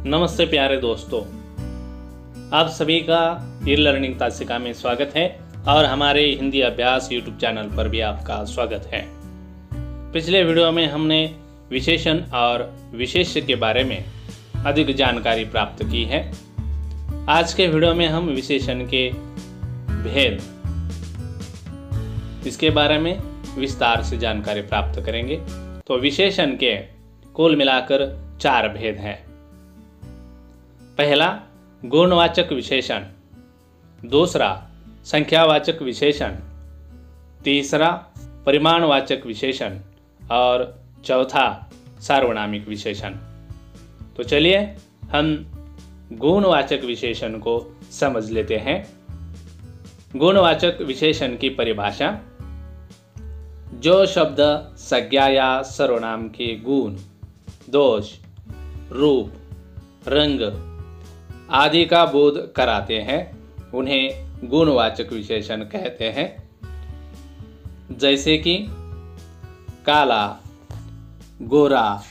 नमस्ते प्यारे दोस्तों, आप सभी का ई लर्निंग तासिका में स्वागत है और हमारे हिंदी अभ्यास यूट्यूब चैनल पर भी आपका स्वागत है। पिछले वीडियो में हमने विशेषण और विशेष्य के बारे में अधिक जानकारी प्राप्त की है। आज के वीडियो में हम विशेषण के भेद इसके बारे में विस्तार से जानकारी प्राप्त करेंगे। तो विशेषण के कुल मिलाकर 4 भेद हैं। पहला गुणवाचक विशेषण, दूसरा संख्यावाचक विशेषण, तीसरा परिमाणवाचक विशेषण और चौथा सार्वनामिक विशेषण। तो चलिए हम गुणवाचक विशेषण को समझ लेते हैं। गुणवाचक विशेषण की परिभाषा: जो शब्द संज्ञा या सर्वनाम के गुण, दोष, रूप, रंग आदि का बोध कराते हैं उन्हें गुणवाचक विशेषण कहते हैं। जैसे कि काला, गोरा,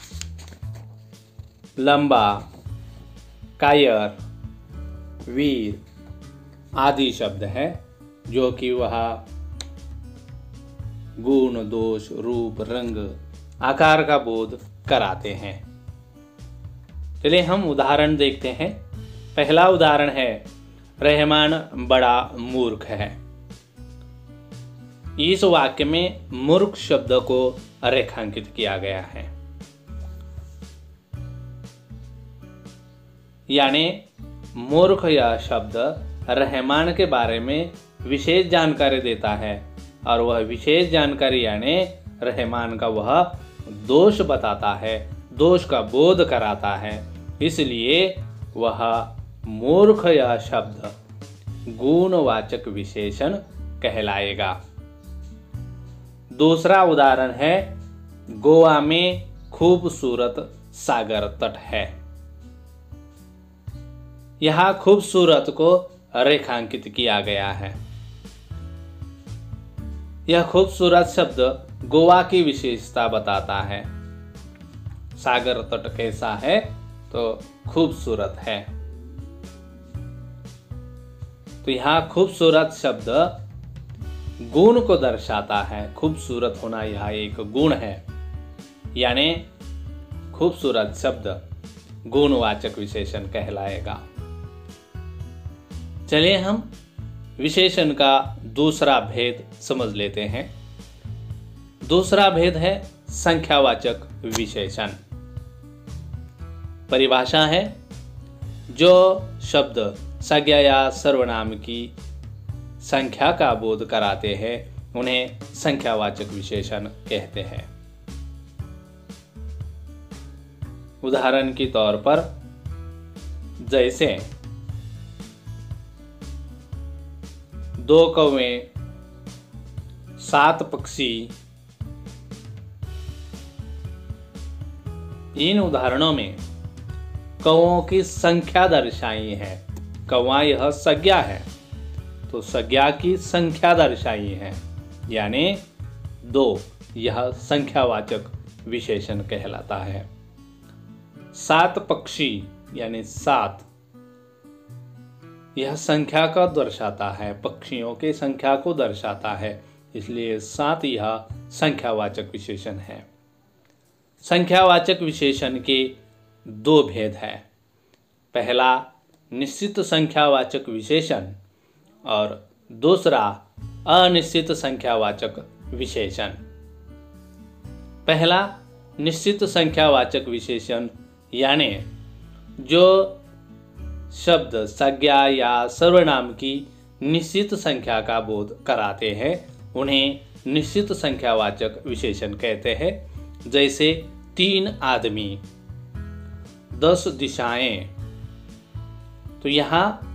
लंबा, कायर, वीर आदि शब्द हैं जो कि वह गुण, दोष, रूप, रंग, आकार का बोध कराते हैं। चलिए हम उदाहरण देखते हैं। पहला उदाहरण है, रहमान बड़ा मूर्ख है। इस वाक्य में मूर्ख शब्द को रेखांकित किया गया है, यानी मूर्ख यह शब्द रहमान के बारे में विशेष जानकारी देता है और वह विशेष जानकारी यानी रहमान का वह दोष बताता है, दोष का बोध कराता है। इसलिए वह मूर्ख यह शब्द गुणवाचक विशेषण कहलाएगा। दूसरा उदाहरण है, गोवा में खूबसूरत सागर तट है। यहाँ खूबसूरत को रेखांकित किया गया है। यह खूबसूरत शब्द गोवा की विशेषता बताता है। सागर तट कैसा है तो खूबसूरत है। तो यहाँ खूबसूरत शब्द गुण को दर्शाता है। खूबसूरत होना यह एक गुण है, यानी खूबसूरत शब्द गुणवाचक विशेषण कहलाएगा। चलिए हम विशेषण का दूसरा भेद समझ लेते हैं। दूसरा भेद है संख्यावाचक विशेषण। परिभाषा है, जो शब्द संज्ञा या सर्वनाम की संख्या का बोध कराते हैं उन्हें संख्यावाचक विशेषण कहते हैं। उदाहरण के तौर पर जैसे 2 कौवे, 7 पक्षी। इन उदाहरणों में कौओं की संख्या दर्शाई है। कौवा यह संज्ञा है तो संज्ञा की संख्या दर्शाई है, यानी 2 यह संख्यावाचक विशेषण कहलाता है। 7 पक्षी यानी 7 यह संख्या का दर्शाता है, पक्षियों की संख्या को दर्शाता है, इसलिए 7 यह संख्यावाचक विशेषण है। संख्यावाचक विशेषण के 2 भेद हैं। पहला निश्चित संख्यावाचक विशेषण और दूसरा अनिश्चित संख्यावाचक विशेषण। पहला निश्चित संख्यावाचक विशेषण यानी जो शब्द संज्ञा या सर्वनाम की निश्चित संख्या का बोध कराते हैं उन्हें निश्चित संख्यावाचक विशेषण कहते हैं। जैसे 3 आदमी, 10 दिशाएं। तो यहाँ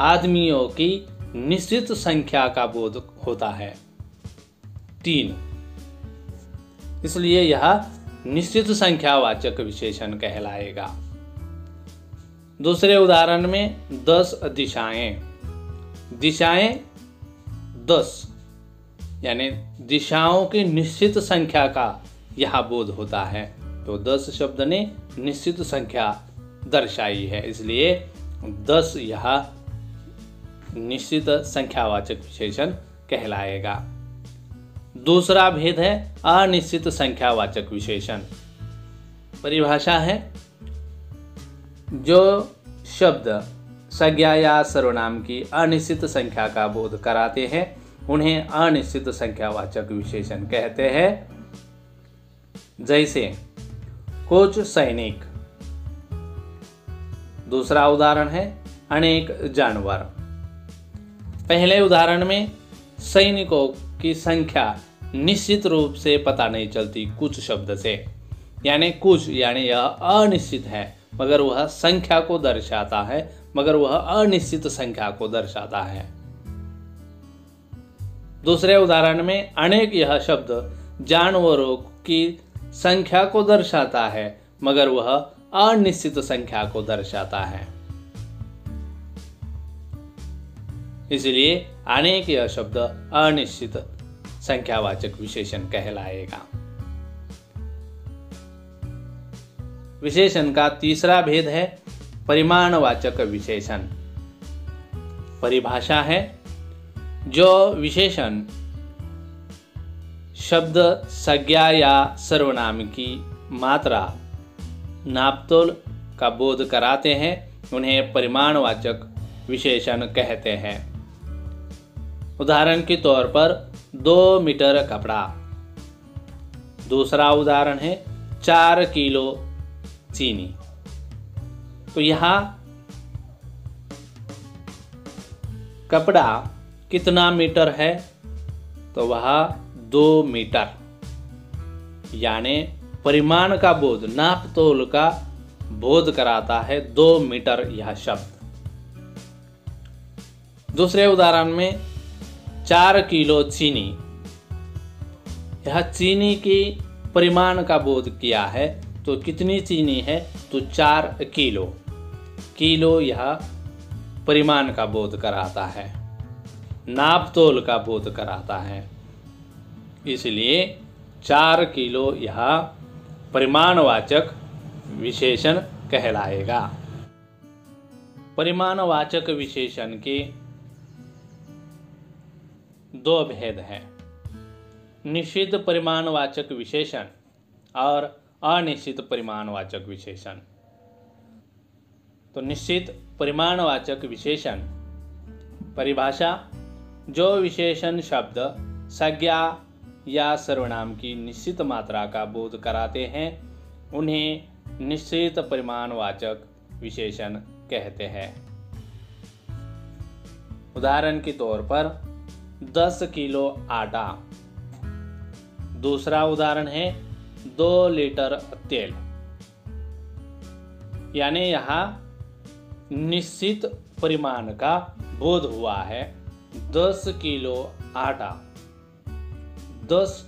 आदमियों की निश्चित संख्या का बोध होता है 3, इसलिए यह निश्चित संख्यावाचक विशेषण कहलाएगा। दूसरे उदाहरण में 10 दिशाएं। दिशाएं 10 यानी दिशाओं की निश्चित संख्या का यह बोध होता है। तो 10 शब्द ने निश्चित संख्या दर्शाई है, इसलिए 10 यह निश्चित संख्यावाचक विशेषण कहलाएगा। दूसरा भेद है अनिश्चित संख्यावाचक विशेषण। परिभाषा है, जो शब्द संज्ञा या सर्वनाम की अनिश्चित संख्या का बोध कराते हैं उन्हें अनिश्चित संख्यावाचक विशेषण कहते हैं। जैसे कुछ सैनिक। दूसरा उदाहरण है अनेक जानवर। पहले उदाहरण में सैनिकों की संख्या निश्चित रूप से पता नहीं चलती कुछ शब्द से, यानी कुछ यानी यह अनिश्चित है मगर वह संख्या को दर्शाता है, मगर वह अनिश्चित संख्या को दर्शाता है। दूसरे उदाहरण में अनेक यह शब्द जानवरों की संख्या को दर्शाता है मगर वह अनिश्चित संख्या को दर्शाता है, इसलिए अनेक यह शब्द अनिश्चित संख्यावाचक विशेषण कहलाएगा। विशेषण का तीसरा भेद है परिमाणवाचक विशेषण। परिभाषा है, जो विशेषण शब्द संज्ञा या सर्वनाम की मात्रा नापतोल का बोध कराते हैं उन्हें परिमाणवाचक विशेषण कहते हैं। उदाहरण के तौर पर 2 मीटर कपड़ा। दूसरा उदाहरण है 4 किलो चीनी। तो यहाँ कपड़ा कितना मीटर है, तो वह 2 मीटर, यानी परिमाण का बोध, नापतोल का बोध कराता है 2 मीटर यह शब्द। दूसरे उदाहरण में 4 किलो चीनी। यह चीनी की परिमाण का बोध किया है, तो कितनी चीनी है, तो 4 किलो। किलो यह परिमाण का बोध कराता है, नापतोल का बोध कराता है, इसलिए 4 किलो यह परिमाणवाचक विशेषण कहलाएगा। परिमाणवाचक विशेषण के 2 भेद हैं, निश्चित परिमाणवाचक विशेषण और अनिश्चित परिमाणवाचक विशेषण। तो निश्चित परिमाणवाचक विशेषण। परिभाषा, जो विशेषण शब्द संज्ञा या सर्वनाम की निश्चित मात्रा का बोध कराते हैं उन्हें निश्चित परिमाणवाचक विशेषण कहते हैं। उदाहरण के तौर पर 10 किलो आटा। दूसरा उदाहरण है 2 लीटर तेल, यानी यहाँ निश्चित परिमाण का बोध हुआ है 10 किलो आटा। 10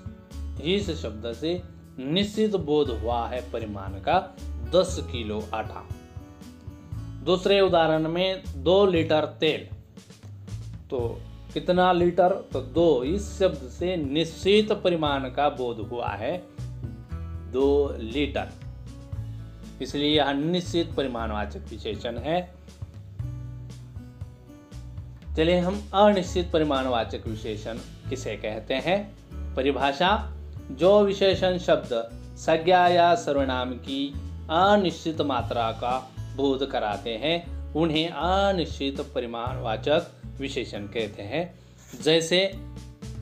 इस शब्द से निश्चित बोध हुआ है परिमाण का 10 किलो आटा। दूसरे उदाहरण में 2 लीटर तेल, तो कितना लीटर, तो 2 इस शब्द से निश्चित परिमाण का बोध हुआ है 2 लीटर, इसलिए यह निश्चित परिमाणवाचक विशेषण है। चलिए हम अनिश्चित परिमाणवाचक विशेषण किसे कहते हैं। परिभाषा, जो विशेषण शब्द संज्ञा या सर्वनाम की अनिश्चित मात्रा का बोध कराते हैं उन्हें अनिश्चित परिमाणवाचक विशेषण कहते हैं। जैसे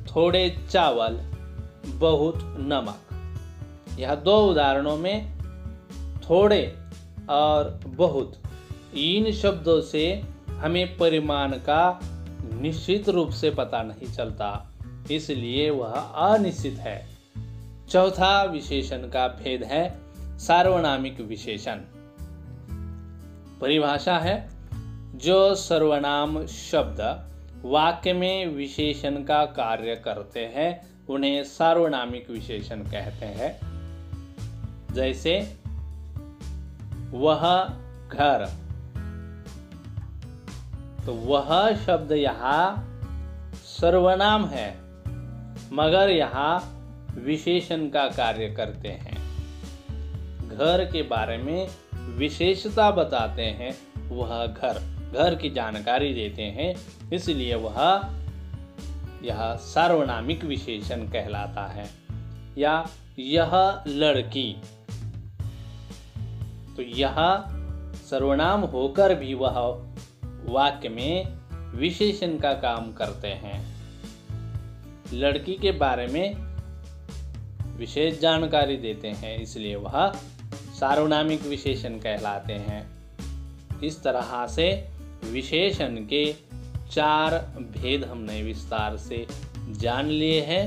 थोड़े चावल, बहुत नमक। यह 2 उदाहरणों में थोड़े और बहुत इन शब्दों से हमें परिमाण का निश्चित रूप से पता नहीं चलता, इसलिए वह अनिश्चित है। चौथा विशेषण का भेद है सार्वनामिक विशेषण। परिभाषा है, जो सर्वनाम शब्द वाक्य में विशेषण का कार्य करते हैं उन्हें सार्वनामिक विशेषण कहते हैं। जैसे वह घर, तो वह शब्द यहाँ सर्वनाम है मगर यहाँ विशेषण का कार्य करते हैं। घर के बारे में विशेषता बताते हैं वह घर की जानकारी देते हैं, इसलिए वह यह सार्वनामिक विशेषण कहलाता है। या यह लड़की, तो यह सर्वनाम होकर भी वह वाक्य में विशेषण का काम करते हैं। लड़की के बारे में विशेष जानकारी देते हैं, इसलिए वह सार्वनामिक विशेषण कहलाते हैं। इस तरह से विशेषण के 4 भेद हमने विस्तार से जान लिए हैं।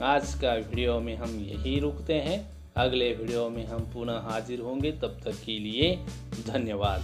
आज का वीडियो में हम यही रुकते हैं। अगले वीडियो में हम पुनः हाजिर होंगे। तब तक के लिए धन्यवाद।